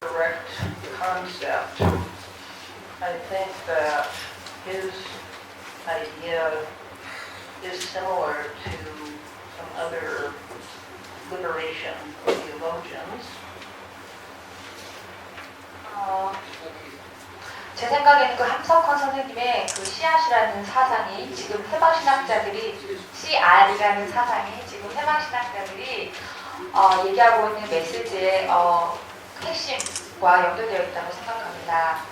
correct concept. I think that his idea is similar to some other liberation theologians. 제 생각에는 그 함석헌 선생님의 그 씨앗이라는 사상이 지금 해방신학자들이 CR이라는 사상이 지금 해방신학자들이 얘기하고 있는 메시지의 핵심과 연결되어 있다고 생각합니다.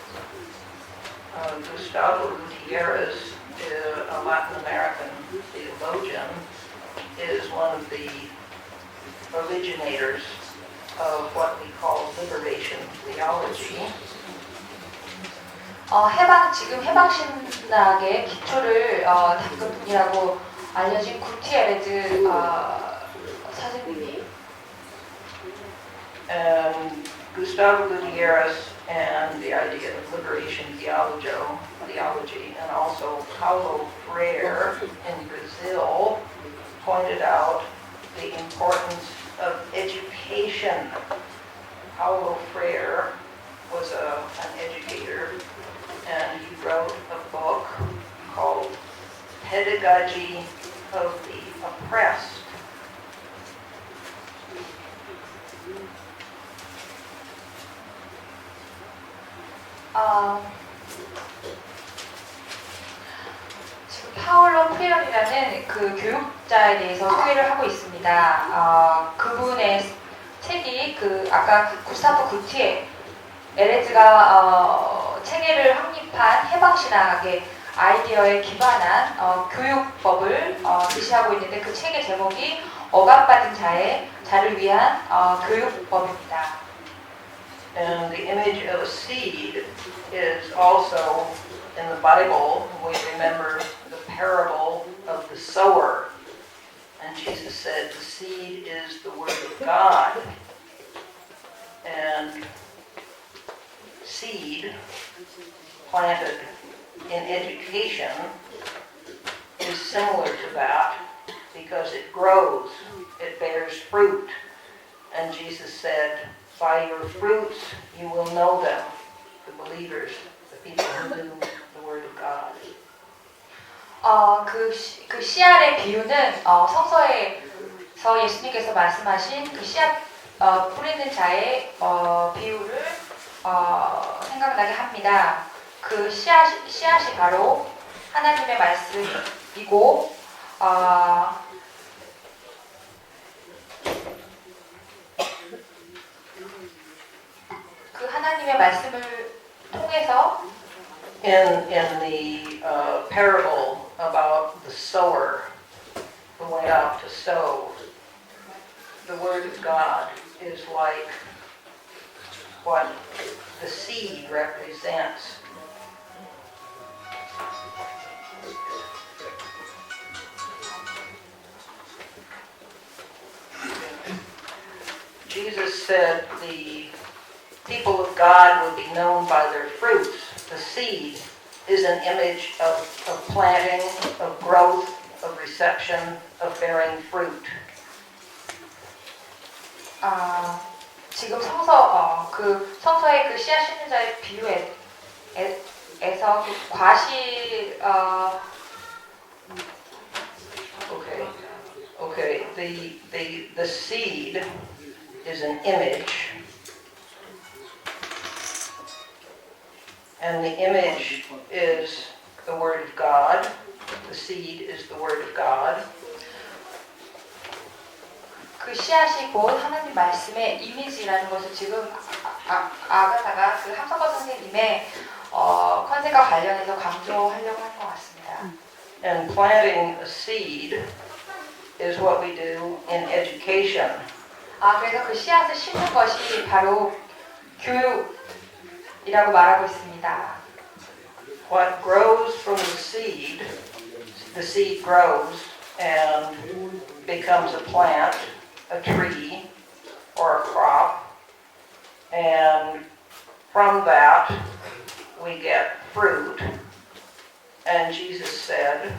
Gustavo Gutierrez, a Latin American theologian, is one of the originators of what we call liberation theology. 지금 해방신학의 기초를 닦은 분이라고 알려진 구티에레즈 선생님이 Gustavo Gutierrez and the idea of liberation theology, and also Paulo Freire in Brazil pointed out the importance of education. Paulo Freire was an educator, and he wrote a book called Pedagogy of the Oppressed. 지금 파울로 프레어리라는 그 교육자에 대해서 소개를 하고 있습니다. 그분의 책이 아까 구스타프 구티에레즈가 체계를 확립한 해방신학의 아이디어에 기반한 교육법을 제시하고 있는데 그 책의 제목이 억압받은 자를 위한 교육법입니다. And the image of a seed is also in the Bible. We remember the parable of the sower. And Jesus said the seed is the word of God. And seed planted in education is similar to that because it grows, it bears fruit. And Jesus said, by your fruits you will know them, the believers, the people who do the word of God. 그 씨앗의 비유는 성서에서 예수님께서 말씀하신 그 씨앗 뿌리는 자의 비유를 생각나게 합니다. 그 씨앗이 바로 하나님의 말씀이고 그 하나님의 말씀을 통해서 In the parable about the sower who went out to sow, the word of God is like what the seed represents. Jesus said the people of God would be known by their fruits. The seed is an image of planting, of growth, of reception, of bearing fruit. 지금 성서의 그 씨앗 심는 자의 비유에서 그 과실 Okay. The seed is an image, and the image is the word of God. The seed is the word of God. 그 씨앗이 곧 하나님 말씀의 이미지라는 것을 지금 아가타가 그 함석헌 선생님의 컨셉과 관련해서 강조하려고 하는 것 같습니다. And planting a seed is what we do in education. 그래서 그 씨앗을 심는 것이 바로 교육이라고 말하고 있습니다. What grows from the seed grows and becomes a plant, a tree, or a crop, and from that we get fruit. And Jesus said,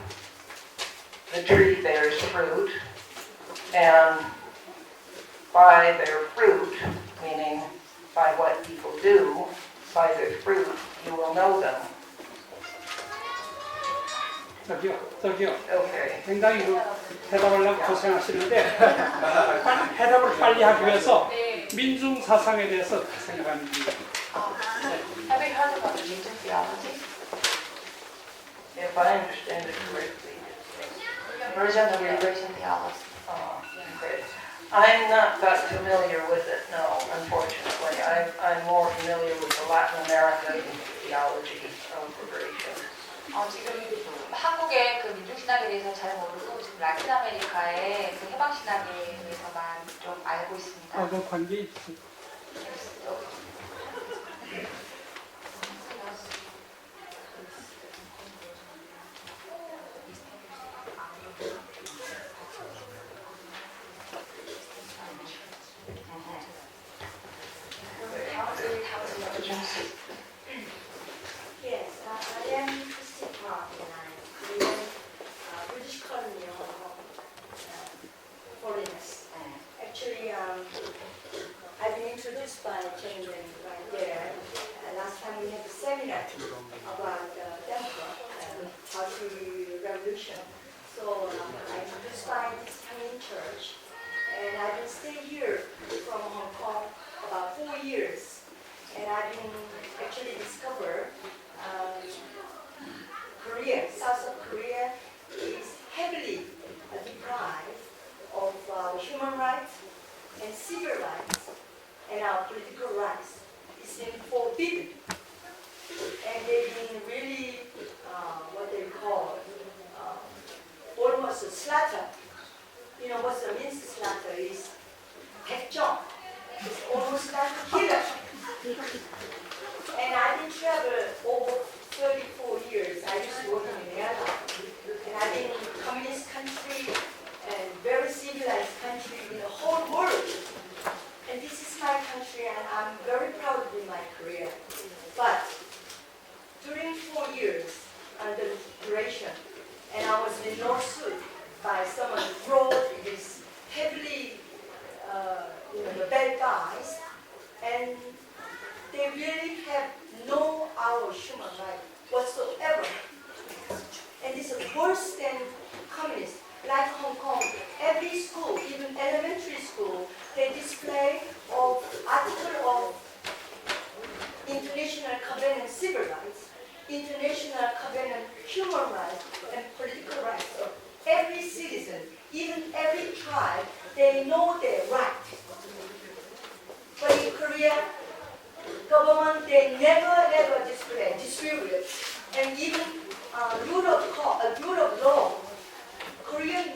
the tree bears fruit, and by their fruit, meaning by what people do, by their fruit, you will know them. 저기요. Okay. 굉장히 대답하려고 고생하시는데 해답을 빨리 하기 위해서 네. 민중 사상에 대해서 생각하는지. Have you heard about the Minjung theology? If I understand it correctly. Version of liberation theology. Okay. I'm not that familiar with it, no, unfortunately. I'm more familiar with the Latin American theology of liberation. 지금 한국의 그 민중신학에 대해서 잘 모르고 지금 라틴 아메리카의 그 해방신학에 대해서만 좀 알고 있습니다. 그 관계 있어. Yes, I am Christy Park and I'm Korean, British colony of foreigners. Actually, I've been introduced by Chandran right there. Last time we had a seminar about Democrat, Party Revolution. So I introduced by this Korean church, and I've been staying here from Hong Kong about 4 years. And I've been actually discovered Korea, South of Korea is heavily deprived of human rights and civil rights and our political rights. It's been forbidden. And they've been really, what they call, almost a slaughter. You know what the means slaughter is? 백정. It's almost like a killer. And I've been traveling over 34 years. I used to work in the airline. And I've been in a communist country and very civilized country in the whole world. And this is my country and I'm very proud of my career. But during 4 years under duration, and I was in North Sudan by someone who brought these heavily, the bad guys, and they really have no our human right whatsoever. And this is worse than communists. Like Hong Kong, every school, even elementary school, they display of article of International Covenant on Civil Rights, International Covenant on Human Rights, and political rights of every citizen, even every tribe, they know their right. But in Korea, government, they never distribute it. And even rule of law,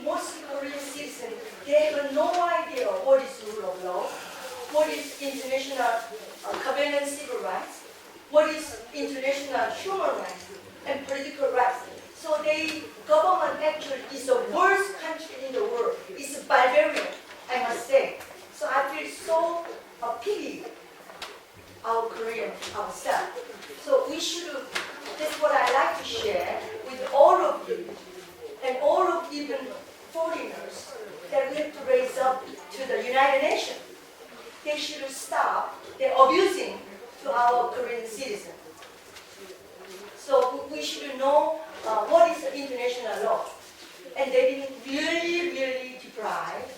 most Korean citizens, they have no idea what is rule of law, what is international covenant civil rights, what is international human rights and political rights. So government actually is the worst country in the world. It's barbarian, I must say. So I feel so pity our Korean ourselves. So we should, that's what I like to share with all of you and all of even foreigners, that we have to raise up to the United Nations. They should stop the abusing to our Korean citizens. So we should know what is the international law. And they've been really deprived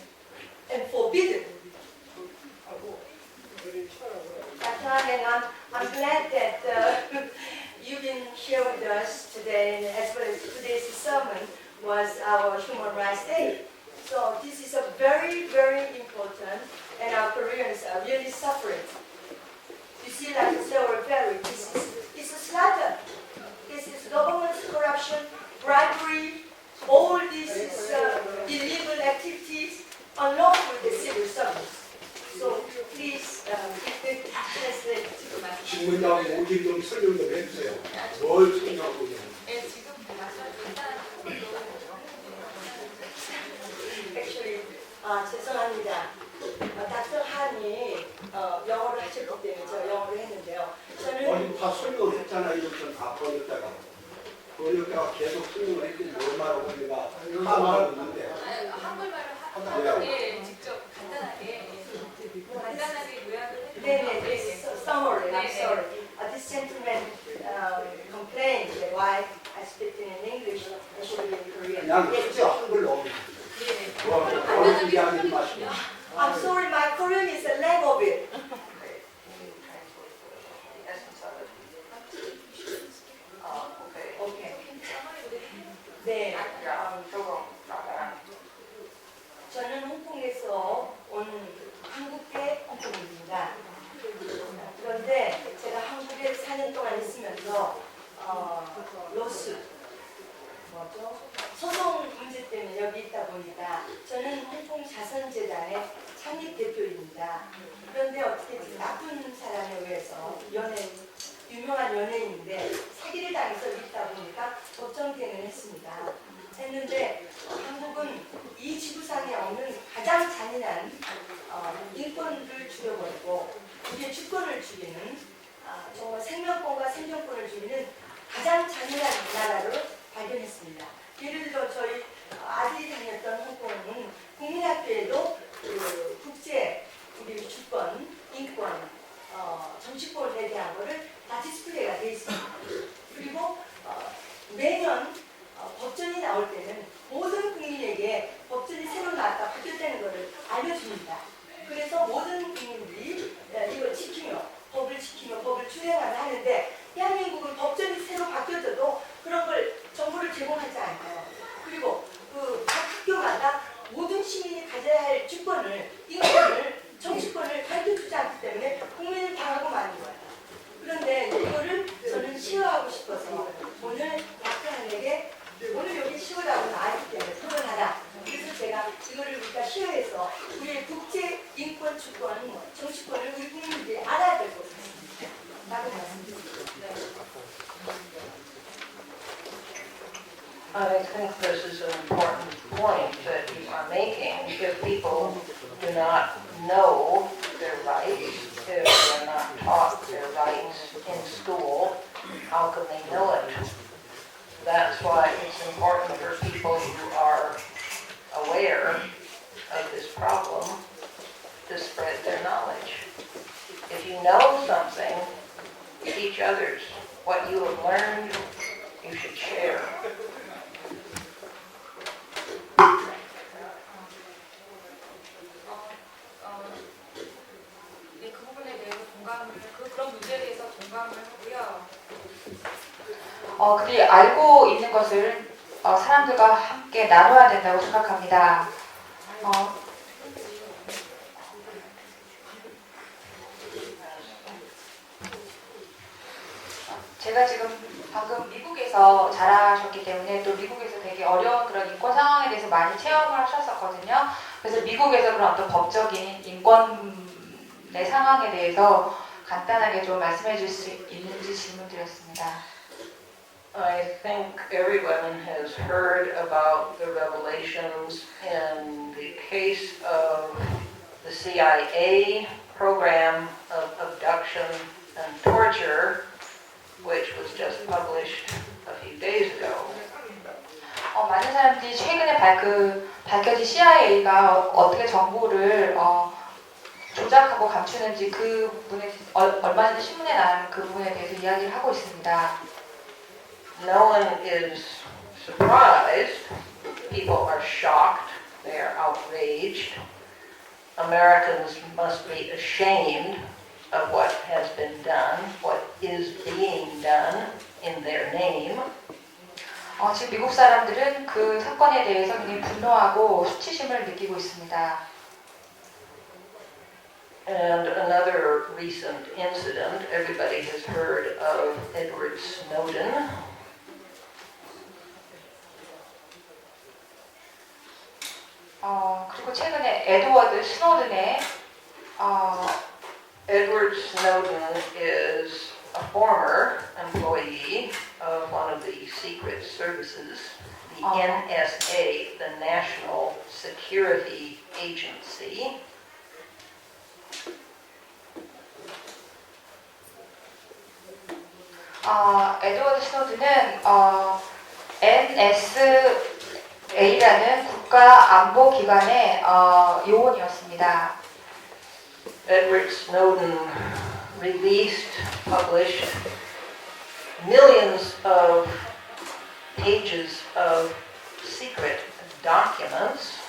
and forbidden. And I'm glad that you've been here with us today, and as well as today's sermon was our Human Rights Day. So this is a very important, and our Koreans are really suffering. You see, like Sewol Ferry, it's a slaughter. This is government corruption, bribery, all these illegal activities, along with the civil service. So please translate to my. 질문하고 오직 좀 설명 좀 해주세요. 뭘 설명하고 있나요? Actually, 죄송합니다. 닥터 한이 영어를 하셨기 때문에 제가 영어를 했는데요. 저는 아니 다 설명을 했잖아. 이렇게 다 번역다가 번역다가 계속 설명을 했더니 뭘 말하고 있는가 다 말하고 있는데 한글말을 직접 간단하게 요약을 해주세요. This summary, I'm sorry. This gentleman complained that why I speak in English, I should be in Korean. 그냥 진짜 한글로 어느 얘기하지 마시고. I'm sorry, my Korean is a lag of it. Okay, can you translate the essence of it? Okay. Okay. 네, 조금 저는 홍콩에서 온 한국계 홍콩인입니다. 그런데 제가 한국에 4년 동안 있으면서 로스 소송 문제 때문에 여기 있다 보니까 저는 홍콩 자선재단의 창립 대표입니다. 그런데 어떻게 나쁜 사람에 의해서 유명한 연예인인데 사기를 당해서 여기 있다 보니까 법정대응을 했는데 한국은 이 지구상에 없는 가장 잔인한 인권을 죽여버리고 우리의 주권을 죽이는 정말 생명권과 생존권을 죽이는 가장 잔인한 나라로 발견했습니다. 예를 들어 저희 아들이 다녔던 홍콩은 국민학교에도 그 국제 우리 주권, 인권, 정치권에 대한 거를 다 디스플레이가 돼 있습니다. 그리고 매년 법전이 나올 때는 모든 국민에게 법전이 새로 나왔다 바뀌었다는 것을 알려줍니다. 그래서 모든 국민들이 이걸 지키며 법을 지키며 법을 추행하며 하는데 대한민국은 법전이 새로 바뀌어져도 그런 걸 정보를 제공하지 않아요. 그리고 각 학교마다 모든 시민이 가져야 할 주권을, 인권을, 정치권을 가르쳐주지 않기 때문에 국민을 당하고 마는 거예요. 그런데 이거를 저는 시어하고 싶어서 오늘 박사님에게 오늘 여기 시어라고 나왔기 때문에 토론하라. 그래서 제가 이거를 우리가 시어해서 우리의 국제 인권 주권, 정치권을 우리 국민들이 알아야 될 것 같습니다. 라고 말씀드립니다. I think this is an important point that you are making. If people do not know their rights, if they're not taught their rights in school, how can they know it? That's why it's important for people who are aware of this problem to spread their knowledge. If you know something, teach others. What you have learned, you should share. 네, 그 부분에 대해서 그런 문제에 대해서 공감을 하고요. 그들이 알고 있는 것을 사람들과 함께 나눠야 된다고 생각합니다. 제가 지금 방금 미국에서 자라셨기 때문에 또 미국에서 되게 어려운 그런 인권 상황에 대해서 많이 체험을 하셨었거든요. 그래서 미국에서 그런 어떤 법적인 인권의 상황에 대해서 간단하게 좀 말씀해 줄 수 있는지 질문 드렸습니다. I think everyone has heard about the revelations in the case of the CIA program of abduction and torture, which was just published a few days ago. 많은 사람들이 최근에 밝혀진 CIA가 어떻게 정보를 조작하고 감추는지 그 부분에 얼마 전에 신문에 나온 그 부분에 대해서 이야기를 하고 있습니다. No one is surprised. People are shocked. They are outraged. Americans must be ashamed of what has been done, what is being done in their name. 지금 미국 사람들은 그 사건에 대해서 굉장히 분노하고 수치심을 느끼고 있습니다. And another recent incident, everybody has heard of Edward Snowden. 그리고 최근에 에드워드 스노든의 Edward Snowden is a former employee of one of the secret services, the NSA, the National Security Agency. 에드워드 스노든은 NSA라는 국가안보기관의 요원이었습니다. Edward Snowden released, published millions of pages of secret documents.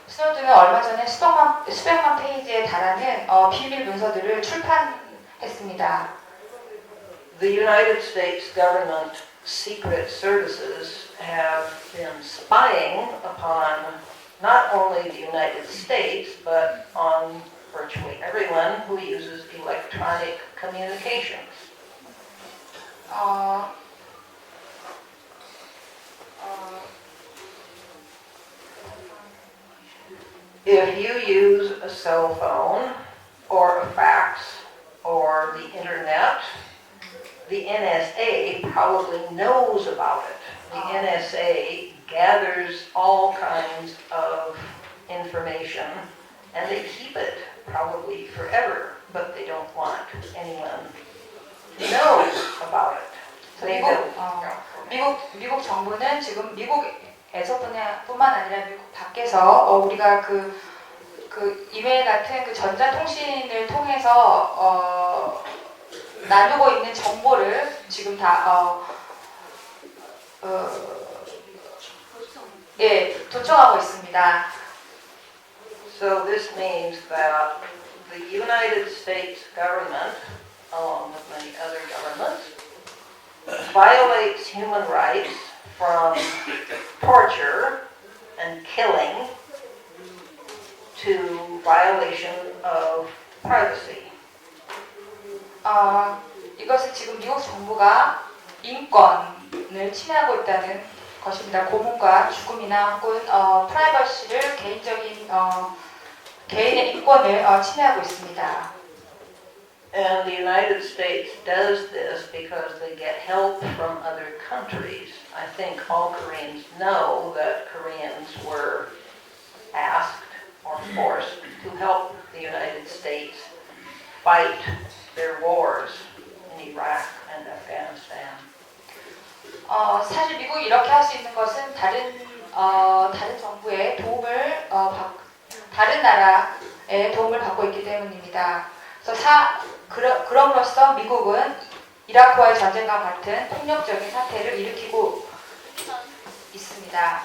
스노든은 얼마 전에 수백만 페이지에 달하는 비밀 문서들을 출판했습니다. The United States government secret services have been spying upon not only the United States, but on virtually everyone who uses electronic communications. If you use a cell phone or a fax or the internet, the NSA probably knows about it. The NSA gathers all kinds of information and they keep it probably forever, but they don't want anyone to know about it. They don't. 미국 정부는 지금 미국에서뿐만 아니라 미국 밖에서 우리가 그 이메일 같은 그 전자통신을 통해서 나누고 있는 정보를 지금 다 도청하고 있습니다. So this means that the United States government, along with many other governments, violates human rights from torture and killing to violation of privacy. 이것은 지금 미국 정부가 인권을 침해하고 있다는 것입니다. 고문과 죽음이나 혹은 프라이버시를 개인의 인권을 침해하고 있습니다. And the United States does this because they get help from other countries. I think all Koreans know that Koreans were asked or forced to help the United States fight their wars in Iraq and Afghanistan. 사실 미국이 이렇게 할 수 있는 것은 다른 정부의 도움을 다른 나라의 도움을 받고 있기 때문입니다. 그래서 그럼으로써 미국은 이라크와의 전쟁과 같은 폭력적인 사태를 일으키고 있습니다.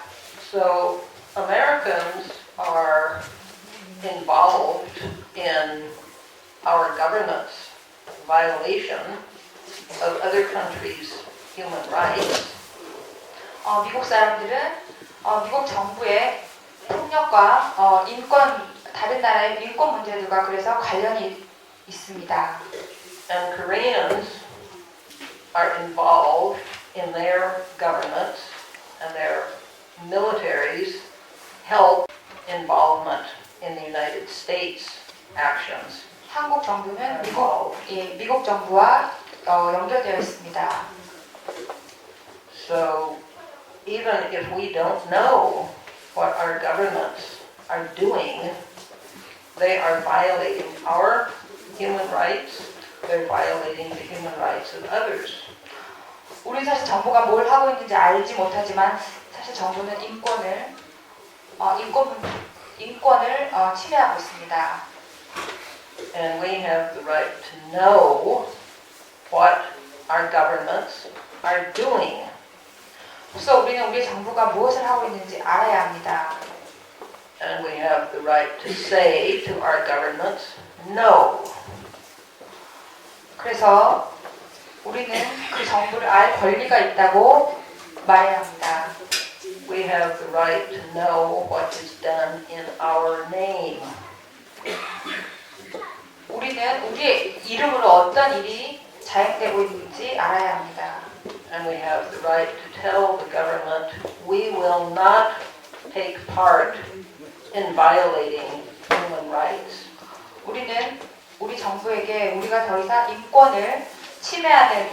So Americans are involved in our government's violation of other countries' human rights. 미국 사람들은 미국 정부의 폭력과 다른 나라의 인권 문제들과 그래서 관련이 있습니다. And Koreans are involved in their governments and their militaries' help involvement in the United States actions. 한국 정부는 미국 정부와 연결되어 있습니다. So even if we don't know what our governments are doing, they are violating our human rights, they're violating the human rights of others. 우리는 사실 정부가 뭘 하고 있는지 알지 못하지만 사실 정부는 인권을 침해하고 있습니다. And we have the right to know what our governments are doing. 그래서 우리는 우리 정부가 무엇을 하고 있는지 알아야 합니다. And we have the right to say to our governments, no. 그래서 우리는 그 정부를 알 권리가 있다고 말해야 합니다. We have the right to know what is done in our name. 우리는 우리의 이름으로 어떤 일이 자행되고 있는지 알아야 합니다. And we have the right to tell the government we will not take part in violating human rights. 우리는 우리 정부에게 우리가 더 이상 인권을 침해하는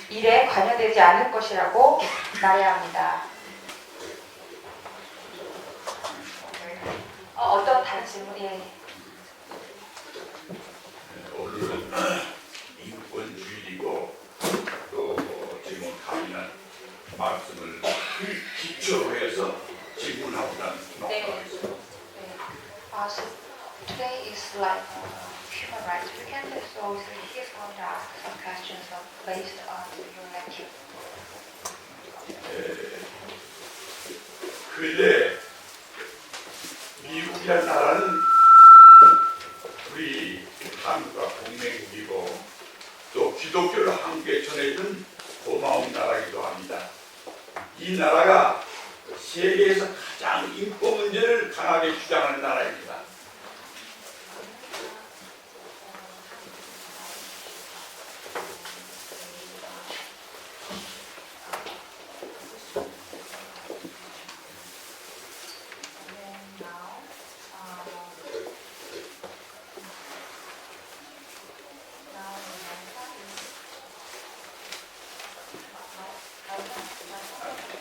일에 관여되지 않을 것이라고 말해야 합니다. 어떤 다른 질문이? 오늘은 인권주의고 또 지금 강인한 말씀을 기초해서 질문하고 난 네. So he is going to ask some questions based on your lecture. 근래 미국이라는 나라는 우리 한국과 동맹국이고 또 기독교를 한국에 전해준 고마운 나라이기도 합니다. 이 나라가 세계에서 가장 인권 문제를 강하게 주장하는 나라입니다.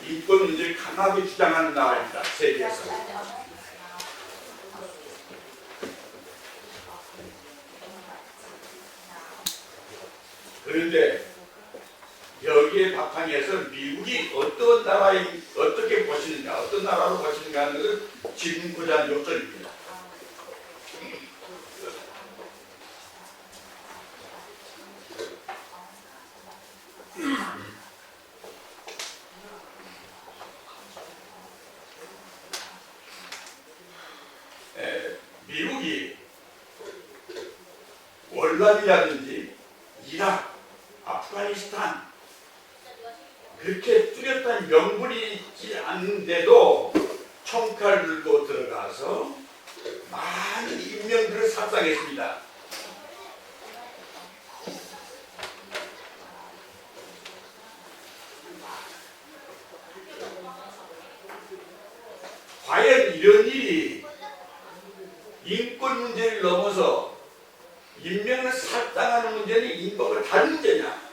인권 문제를 강하게 주장하는 나라입니다. 세계에서. 그런데 여기에 바탕에서 미국이 어떻게 보시는가, 어떤 나라로 보시는가 하는 것을 짚고자 하는 요점입니다. 미국이 월남이라든지 이라크, 아프가니스탄 그렇게 뚜렷한 명분이 있지 않는데도 총칼을 들고 들어가서 많은 인명들을 살상했습니다. 과연 이런 일이 인권 문제를 넘어서 인명을 살상하는 문제는 인법을 다른 문제냐?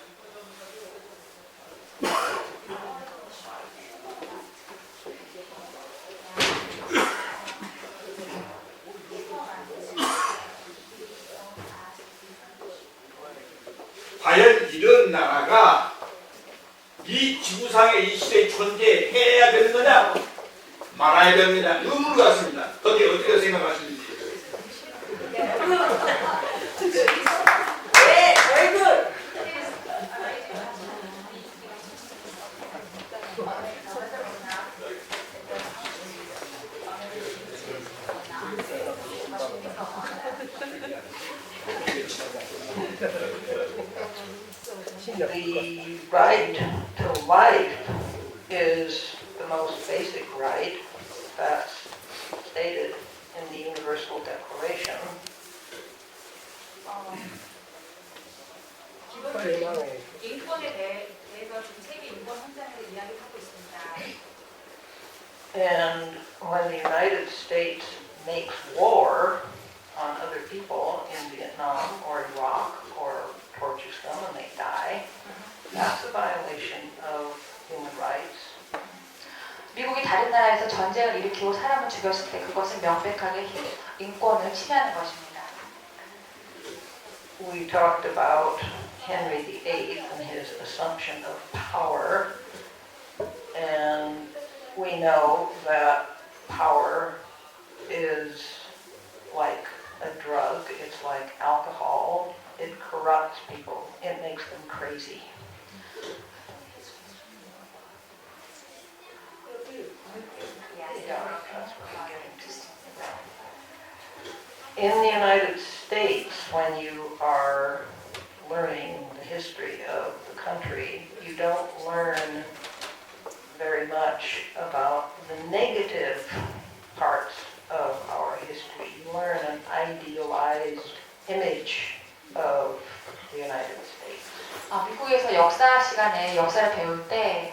과연 이런 나라가 이 지구상의 이 시대에 존재해야 되는 거냐? 말아야 되는 거냐? 의문 같습니다. 어떻게 생각하십니까? 네, very good. The right to life is the most basic right that's stated in the Universal Declaration. 기본적인 인권에 대해서 지금 세계 인권 헌장에서 이야기하고 있습니다. And when the United States makes war on other people in Vietnam or Iraq or tortures them and they die, that's a violation of human rights. 미국이 다른 나라에서 전쟁을 일으키고 사람을 죽였을 때 그것은 명백하게 인권을 침해하는 것입니다. We talked about Henry VIII and his assumption of power, and we know that power is like a drug, it's like alcohol, it corrupts people, it makes them crazy. Yeah, that's what I'm getting to. In the United States, when you are learning the history of the country, you don't learn very much about the negative parts of our history. You learn an idealized image of the United States. 미국에서 역사 시간에 역사를 배울 때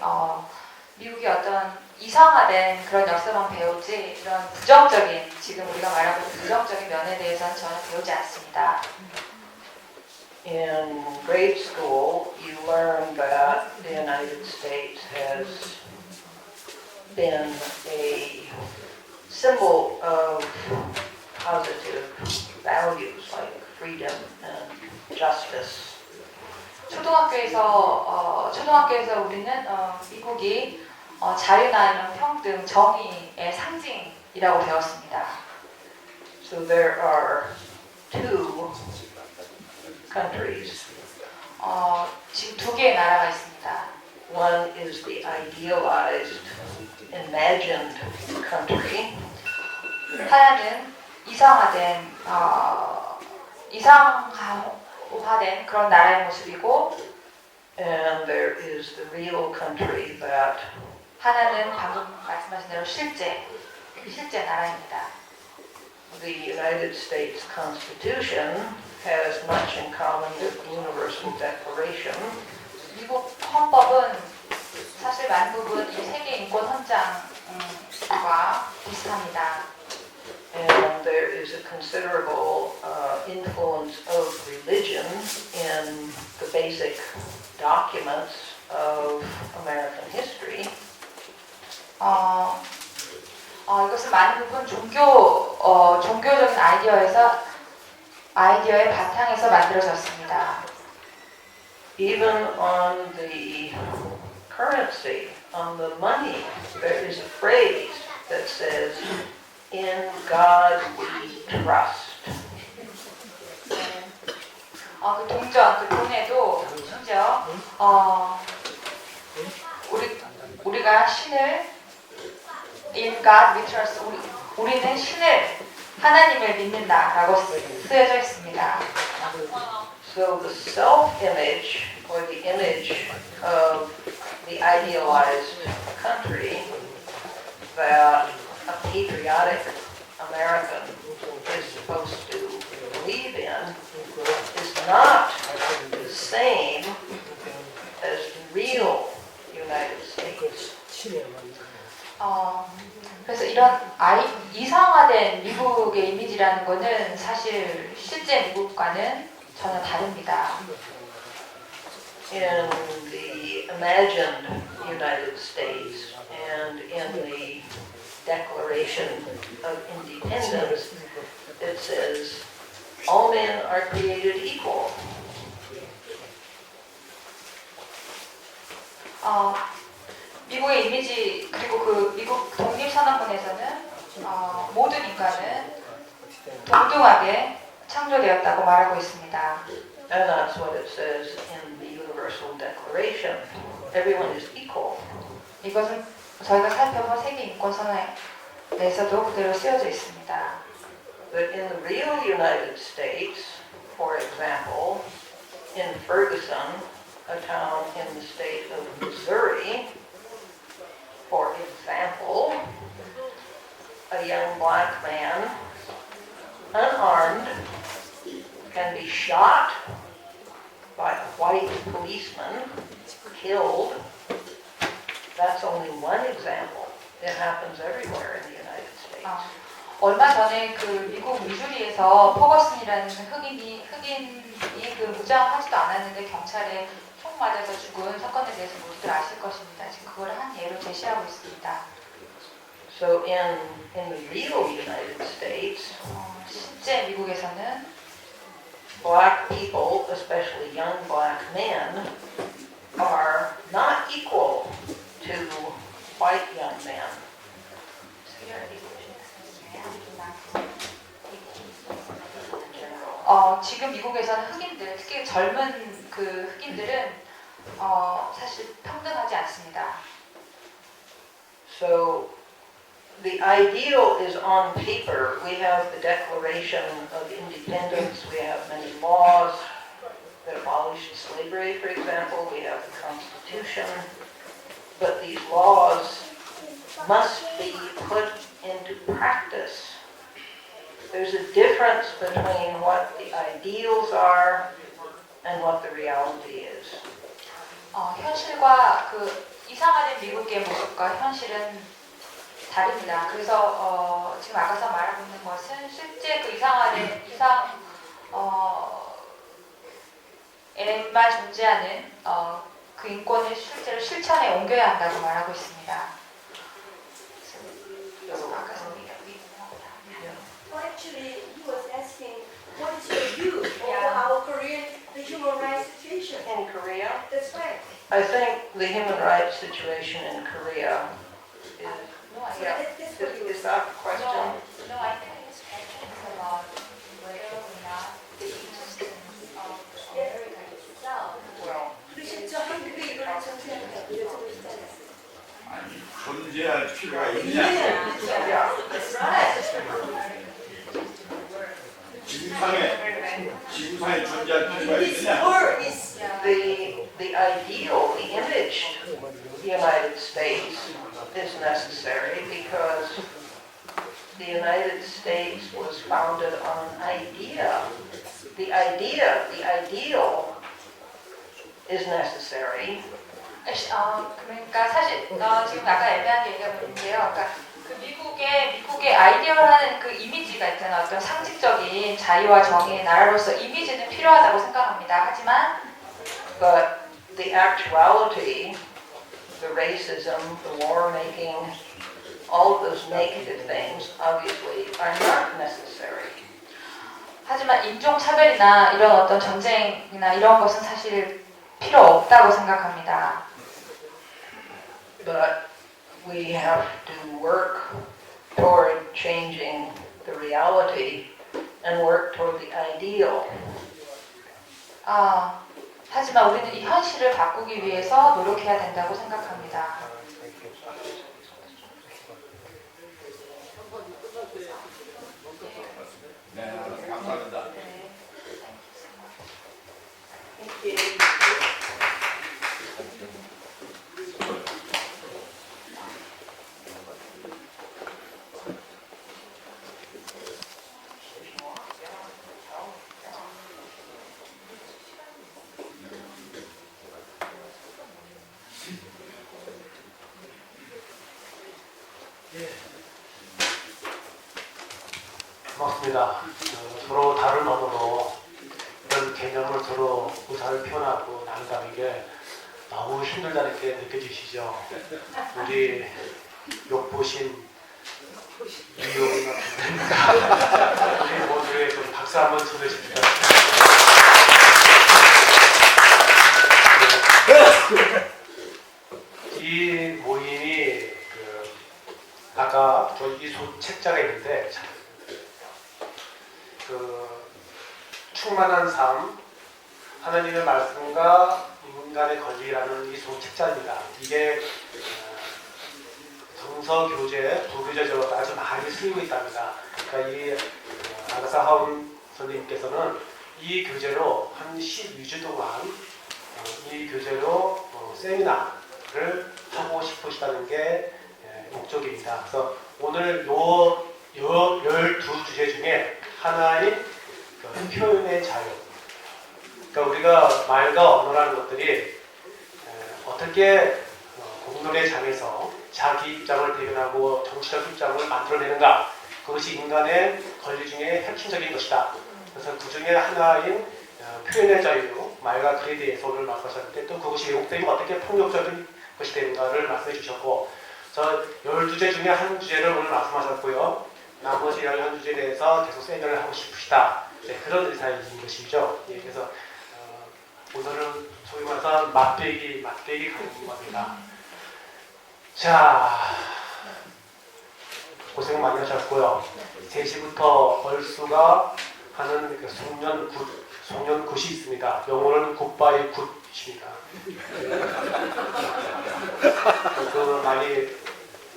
미국이 어떤 이상화된 그런 역사만 배우지 이런 부정적인 지금 우리가 말하고 있는 부정적인 면에 대해서는 전혀 배우지 않습니다. In grade school, you learn that the United States has been a symbol of positive values like freedom and justice. 초등학교에서 우리는 미국이 자유나 이런 평등, 정의의 상징이라고 배웠습니다. So there are two countries. 지금 두 개의 나라가 있습니다. One is the idealized, imagined country, 하나는 이상화된 그런 나라의 모습이고, and there is the real country that 하나는 방금 말씀하신 대로 실제 나라입니다. the United States Constitution has much in common with the Universal Declaration, 미국 헌법은 사실 많은 부분 이 세계 인권 헌장과 비슷합니다. and there is a considerable influence of religion in the basic documents of American history. 이것은 많은 부분 종교적인 아이디어의 바탕에서 만들어졌습니다. Even on the currency, on the money, there is a phrase that says, "In God we trust." 그 돈에도 심지어 우리가 신을 In God we trust, 우리는 하나님을 믿는다라고 쓰여져 있습니다. So the self-image or the image of the idealized country that a patriotic American is supposed to believe in is not the same as the real United States. 그래서 이런 이상화된 미국의 이미지라는 거는 사실 실제 미국과는 전혀 다릅니다. In the imagined United States and in the Declaration of Independence, it says, all men are created equal. 미국의 이미지 그리고 그 미국 독립선언문에서는 모든 인간은 동등하게 창조되었다고 말하고 있습니다. And that's what it says in the Universal Declaration. Everyone is equal. 이것은 저희가 살펴본 세계 인권 선언에서도 그대로 쓰여져 있습니다. But in the real United States, for example, in Ferguson, a town in the state of Missouri, for example, a young black man, unarmed, can be shot by a white policeman, killed. That's only one example. It happens everywhere in the United States. 얼마 전에 그 미국 미주리에서 퍼거슨이라는 흑인이 그 무장하지도 않았는데 경찰에 총 맞아서 죽은 사건에 대해서 모두들 아실 것입니다. 지금 그걸 한 예로 제시하고 있습니다. So in the real United States, 실제 미국에서는 black people, especially young black men, are not equal to white young men. 지금 미국에서는 흑인들, 특히 젊은 그 흑인들은 사실 평등하지 않습니다. So the ideal is on paper. We have the Declaration of Independence. We have many laws that abolished slavery, for example. We have the Constitution. But these laws must be put into practice. There's a difference between what the ideals are and what the reality is. 현실과 그 이상화된 미국의 모습과 현실은 다릅니다. 그래서 지금 아까서 말하고 있는 것은 실제 그 에만 존재하는 그 인권을 실제로 실천에 옮겨야 한다고 말하고 있습니다. Well, actually, he was asking, what is your view of our Korean the human rights situation? In Korea, That's right. I think the human rights situation in Korea is, No, I So yeah, that's what he was is that the question? No, I think his question is about whether or not the existence of 필요가 있느냐? Yeah. That's right. 지구상에 존재할 필요가 This 있느냐? word is The ideal, the imaged United States is necessary because the United States was founded on an idea. The ideal is necessary. 그러니까 사실 지금 아까 애매한 얘기가 있는데요. 그러니까 그 미국의 아이디어라는 그 이미지가 있잖아요. 어떤 상징적인 자유와 정의의 나라로서 이미지는 필요하다고 생각합니다. 하지만 But the actuality, the racism, the war making, all of those negative things obviously are not necessary. 하지만 인종차별이나 이런 어떤 전쟁이나 이런 것은 사실 필요 없다고 생각합니다. But we have to work toward changing the reality and work toward the ideal. 하지만 우리는 이 현실을 바꾸기 위해서 노력해야 된다고 생각합니다. 네, 감사합니다. 고맙습니다. 서로 다른 언어로 이런 개념을 서로 의사를 표현하고 나눈다는 게 너무 힘들다는 게 느껴지시죠? 우리 욕보신 유용이나 우리 모두의 좀 박수 한번 쳐주십시오. 이 모임이 아까 저기 책자가 있는데 충만한 삶, 하나님의 말씀과 인간의 권리라는 이 소책자입니다. 이게 정서교재, 부교재적으로 아주 많이 쓰이고 있답니다. 그러니까 이 아가사 하운 선생님께서는 이 교재로 한 12주 동안 이 교재로 세미나를 하고 싶으시다는 게 목적입니다. 그래서 오늘 요 12주제 중에 하나인 표현의 자유. 그러니까 우리가 말과 언어라는 것들이 어떻게 공론의 장에서 자기 입장을 대변하고 정치적 입장을 만들어내는가. 그것이 인간의 권리 중에 핵심적인 것이다. 그래서 그 중에 하나인 표현의 자유, 말과 글에 대해서 오늘 말씀하셨는데 또 그것이 왜곡되면 어떻게 폭력적인 것이 되는가를 말씀해 주셨고, 저 12주제 중에 한 주제를 오늘 말씀하셨고요. 나머지 11주제에 대해서 계속 세미나를 하고 싶으시다. 네, 그런 의사이신 것이죠. 예, 그래서 오늘은 소위 말해서 맛배기 가는 겁니다. 자, 고생 많이 하셨고요. 3시부터 얼수가 하는 그 송년굿이 있습니다. 영어로는 굿바이 굿입니다. 그 많이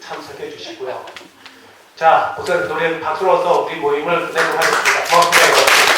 참석해 주시고요. 자, 우선 노래 박수로서 우리 모임을 끝내도록 하겠습니다. 고맙습니다.